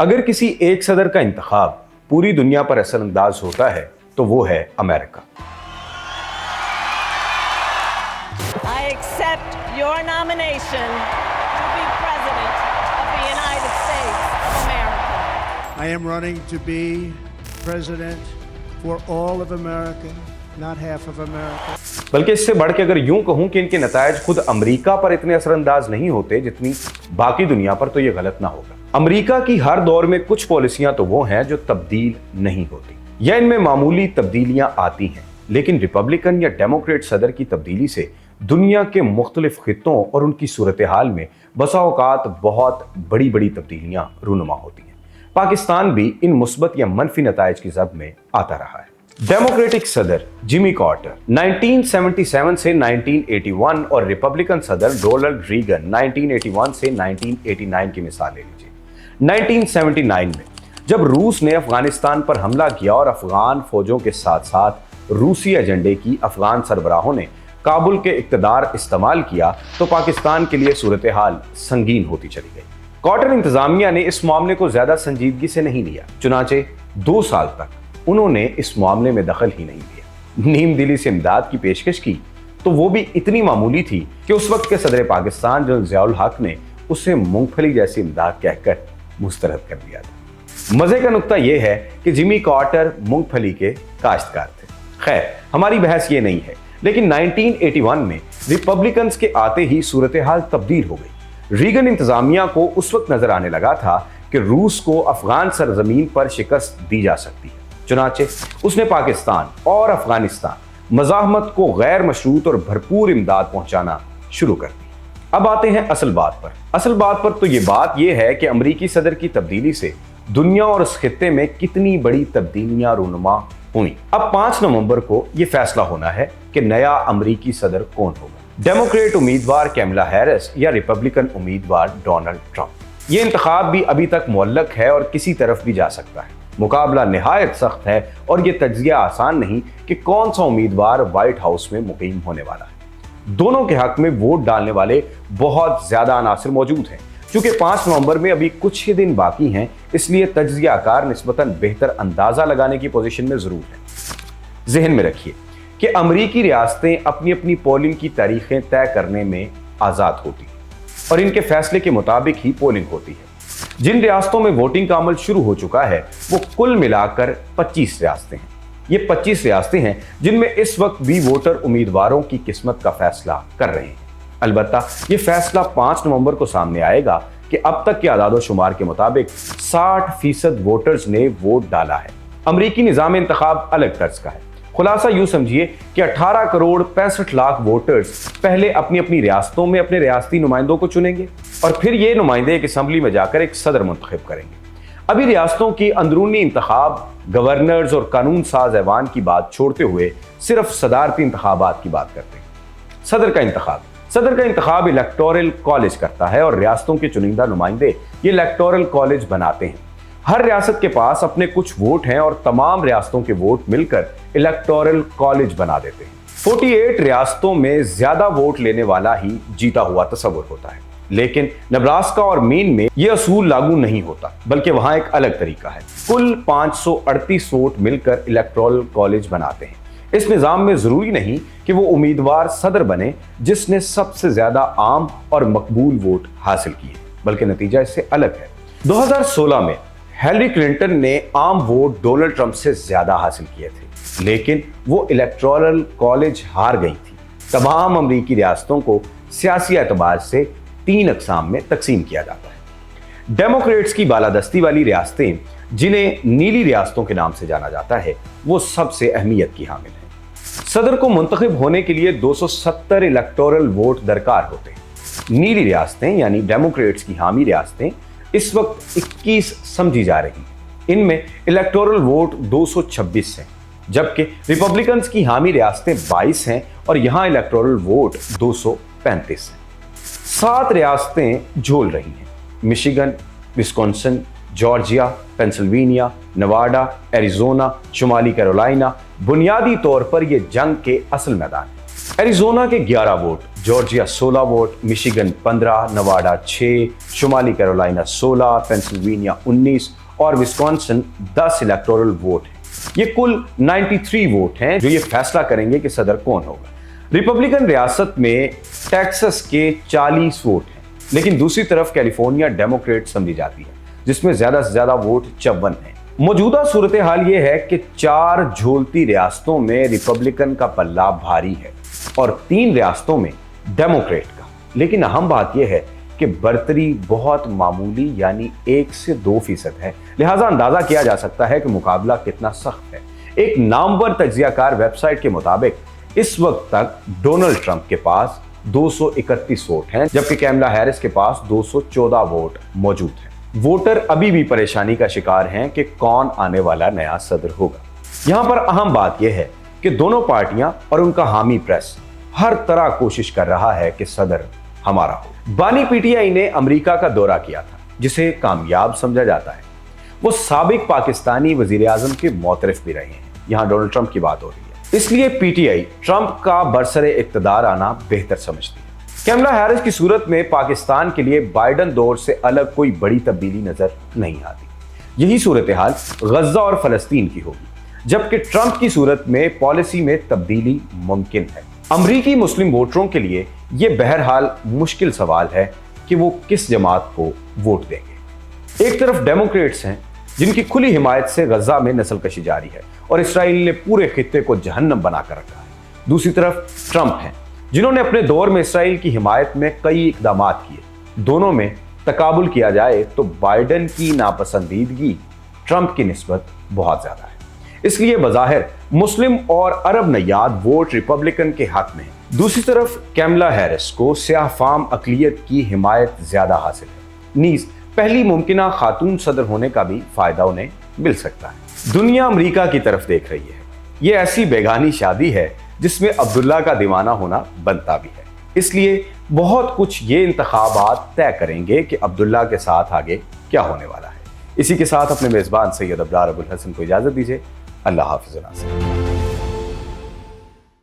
अगर किसी एक सदर का इंतखाब पूरी दुनिया पर असर अंदाज होता है तो वो है America. I accept your nomination to be President of the United States of America. I am running to be President for all of America, not half of America. बल्कि इससे बढ़ के अगर यूं कहूं कि इनके नतायज खुद अमेरिका पर इतने असरअंदाज नहीं होते जितनी बाकी दुनिया पर, तो ये गलत ना होगा। अमेरिका की हर दौर में कुछ पॉलिसियां तो वो हैं जो तब्दील नहीं होती या इनमें मामूली तब्दीलियां आती हैं, लेकिन रिपब्लिकन या डेमोक्रेट सदर की तब्दीली से दुनिया के मुख्तलिफ खित्तों और उनकी सूरत हाल में बसा औकात बहुत बड़ी बड़ी तब्दीलियां रूनुमा होती हैं। पाकिस्तान भी इन मुस्बत या मनफी नतायज की जद में आता रहा है। डेमोक्रेटिक सदर जिमी कार्टर 1977 से 1981 और रिपब्लिकन सदर रोनाल्ड रीगन 1981 से 1989 की मिसाल ले लीजिए। 1979 में जब रूस ने अफगानिस्तान पर हमला किया और अफगान फौजों के साथ साथ रूसी एजेंडे की अफगान सरबराहों ने काबुल के इक़्तिदार इस्तेमाल किया, तो पाकिस्तान के लिए सूरत हाल संगीन होती चली गई। कार्टर इंतजामिया ने इस मामले को ज्यादा संजीदगी से नहीं लिया, चुनाचे 2 साल तक उन्होंने इस मामले में दखल ही नहीं लिया। नीम दिली से इमदाद की पेशकश की तो वो भी इतनी मामूली थी कि उस वक्त के सदर पाकिस्तान जनरल ज़ियाउल हक ने उसे मूंगफली जैसी इमदाद कहकर मुस्तरद कर दिया था। मजे का नुक्ता यह है कि जिमी कार्टर मूंगफली के काश्तकार थे। खैर, हमारी बहस ये नहीं है, लेकिन 1981 में रिपब्लिकन्स के आते ही सूरत हाल तब्दील हो गई। रीगन इंतजामिया को उस वक्त नजर आने लगा था कि रूस को अफगान सरजमीन पर शिकस्त दी जा सकती है, चुनाचे उसने पाकिस्तान और अफगानिस्तान मज़ाहमत को गैर मशरूत और भरपूर इमदाद पहुंचाना शुरू कर दी। अब आते हैं असल बात पर तो ये बात यह है कि अमरीकी सदर की तब्दीली से दुनिया और उस खित्ते में कितनी बड़ी तब्दीलियां रूनुमा हुई। अब 5 नवंबर को यह फैसला होना है कि नया अमरीकी सदर कौन होगा, डेमोक्रेट उम्मीदवार कैमला हैरिस या रिपब्लिकन उम्मीदवार डोनाल्ड ट्रंप। ये इंतखाब भी अभी तक मुअल्लक है और किसी तरफ भी जा सकता है। मुकाबला निहायत सख्त है और यह तज्जिया आसान नहीं कि कौन सा उम्मीदवार व्हाइट हाउस में मुकीम होने वाला है। दोनों के हक में वोट डालने वाले बहुत ज्यादा अनासिर मौजूद हैं। चूंकि 5 नवंबर में अभी कुछ ही दिन बाकी हैं, इसलिए तज्जियाकार निस्बतन बेहतर अंदाजा लगाने की पोजीशन में जरूर है। जहन में रखिए कि अमरीकी रियासतें अपनी अपनी पोलिंग की तारीखें तय करने में आजाद होती हैं और इनके फैसले के मुताबिक ही पोलिंग होती है। जिन रियासतों में वोटिंग का अमल शुरू हो चुका है वो कुल मिलाकर 25 रियासतें हैं। ये 25 रियासतें हैं जिनमें इस वक्त भी वोटर उम्मीदवारों की किस्मत का फैसला कर रहे हैं। अलबत्ता ये फैसला 5 नवंबर को सामने आएगा कि अब तक के आदादो शुमार के मुताबिक 60% वोटर्स ने वोट डाला है। अमरीकी निज़ाम इंतखाब अलग तर्ज का है। खुलासा यूं समझिए कि 18 करोड़ 65 लाख वोटर्स पहले अपनी अपनी रियासतों में अपने रियासती नुमाइंदों को चुनेंगे और फिर ये नुमाइंदे एक असम्बली में जाकर एक सदर मुंतखब करेंगे। अभी रियासतों की अंदरूनी इंतखाब, गवर्नर्स और कानून साज ऐवान की बात छोड़ते हुए सिर्फ सदारती इंतखाबात की बात करते हैं। सदर का इंतखाब इलेक्टोरल कॉलेज करता है और रियासतों के चुनिंदा नुमाइंदे ये इलेक्टोरल कॉलेज बनाते हैं। हर रियासत के पास अपने कुछ वोट हैं और तमाम रियासतों के वोट मिलकर इलेक्टोरल कॉलेज बना देते हैं। 48 रियासतों में ज्यादा वोट लेने वाला ही जीता हुआ तस्वुर होता है, लेकिन नब्रास्का और मेन में यह असूल लागू नहीं होता, बल्कि वहां एक अलग तरीका है। कुल 538 वोट मिलकर इलेक्टोरल कॉलेज बनाते हैं। इस निजाम में जरूरी नहीं कि वो उम्मीदवार सदर बने जिसने सबसे ज्यादा आम और मकबूल वोट हासिल किए, बल्कि नतीजा इससे अलग है। 2016 में हिलरी क्लिंटन ने आम वोट डोनाल्ड ट्रंप से ज्यादा हासिल किए थे, लेकिन वो इलेक्टोरल कॉलेज हार गई थी। तमाम अमरीकी रियासतों को सियासी एतबार से 3 अक़साम में तकसीम किया जाता है। डेमोक्रेट्स की बालादस्ती वाली रियासतें, जिन्हें नीली रियासतों के नाम से जाना जाता है, वो सबसे अहमियत की हामिल हैं। सदर को मुंतखब होने के लिए 270 इलेक्टोरल वोट दरकार होते हैं। नीली रियासतें यानी डेमोक्रेट्स की हामी रियासतें इस वक्त 21 समझी जा रही हैं। इनमें इलेक्टोरल वोट 226 हैं, जबकि रिपब्लिकन्स की हामी रियासतें 22 हैं और यहां इलेक्टोरल वोट 235 हैं। 7 रियासतें झूल रही हैं: Michigan, Wisconsin, Georgia, Pennsylvania, Nevada, Arizona, शुमाली कैरोलिना। बुनियादी तौर पर यह जंग के असल मैदान है। एरिजोना के 11 vote Georgia 16 vote, Michigan 15, Nevada 6, शुमाली कैरोलिना 16, पेंसिल्वेनिया 19 और विस्कॉन्सिन 10 इलेक्टोरल वोट हैं। ये कुल 93 वोट हैं जो ये फैसला करेंगे कि सदर कौन होगा। रिपब्लिकन रियासत में टेक्सास के 40 वोट हैं, लेकिन दूसरी तरफ कैलिफोर्निया डेमोक्रेट समझी जाती है, जिसमें ज्यादा से ज्यादा वोट 54 हैं। मौजूदा सूरत हाल ये है कि 4 झोलती रियासतों में रिपब्लिकन का पल्ला भारी है और 3 रियासतों में डेमोक्रेट का। लेकिन अहम बात यह है कि बढ़तरी बहुत मामूली यानी 1 से 2% है, लिहाजा अंदाजा किया जा सकता है कि मुकाबला कितना सख्त है। एक नामवर तज्जियाकार वेबसाइट के मुताबिक इस वक्त तक डोनाल्ड ट्रंप के पास 231 वोट हैं, जबकि कैमला हैरिस के पास 214 वोट मौजूद हैं। वोटर अभी भी परेशानी का शिकार हैं कि कौन आने वाला नया सदर होगा। यहां पर अहम बात यह है कि दोनों पार्टियां और उनका हामी प्रेस हर तरह कोशिश कर रहा है कि सदर हमारा हो। बानी पीटीआई ने अमेरिका का दौरा किया था, जिसे कामयाब समझा जाता है। वो साबिक पाकिस्तानी वजीर आजम के मोतरफ भी रहे हैं। यहां डोनाल्ड ट्रंप की बात हो रही है, इसलिए पीटीआई ट्रंप का बरसरे इक्तदार आना बेहतर समझती है। कैमला हैरिस की सूरत में पाकिस्तान के लिए बाइडन दौर से अलग कोई बड़ी तब्दीली नजर नहीं आती। यही सूरत हाल गजा और फलस्तीन की होगी, जबकि ट्रंप की सूरत में पॉलिसी में तब्दीली मुमकिन है। अमरीकी मुस्लिम वोटरों के लिए यह बहरहाल मुश्किल सवाल है कि वो किस जमात को वोट देंगे। एक तरफ डेमोक्रेट्स हैं जिनकी खुली हिमायत से गजा में नस्लकशी जारी है और इसराइल ने पूरे खित्ते को जहन्नम बनाकर रखा है। दूसरी तरफ ट्रंप हैं जिन्होंने अपने दौर में इसराइल की हिमायत में कई इकदाम किए। दोनों में तकाबुल किया जाए तो बाइडन की नापसंदीदगी ट्रंप की निस्बत बहुत ज्यादा है। इसलिए बज़ाहिर मुस्लिम और अरब नयाद वोट रिपब्लिकन के हक में है। दूसरी तरफ कैमला हैरिस को स्याह फाम अकलियत की हिमायत ज्यादा हासिल है। नीज पहली मुमकिना खातून सदर होने का भी फायदा उन्हें मिल सकता है। दुनिया अमेरिका की तरफ देख रही है। ये ऐसी बेगानी शादी है जिसमें अब्दुल्ला का दीवाना होना बनता भी है। इसलिए बहुत कुछ ये इंतखाबात तय करेंगे कि अब्दुल्ला के साथ आगे क्या होने वाला है। इसी के साथ अपने मेजबान सैयद अबरार अबुल हसन को इजाजत दीजिए। अल्लाह हाफिज़।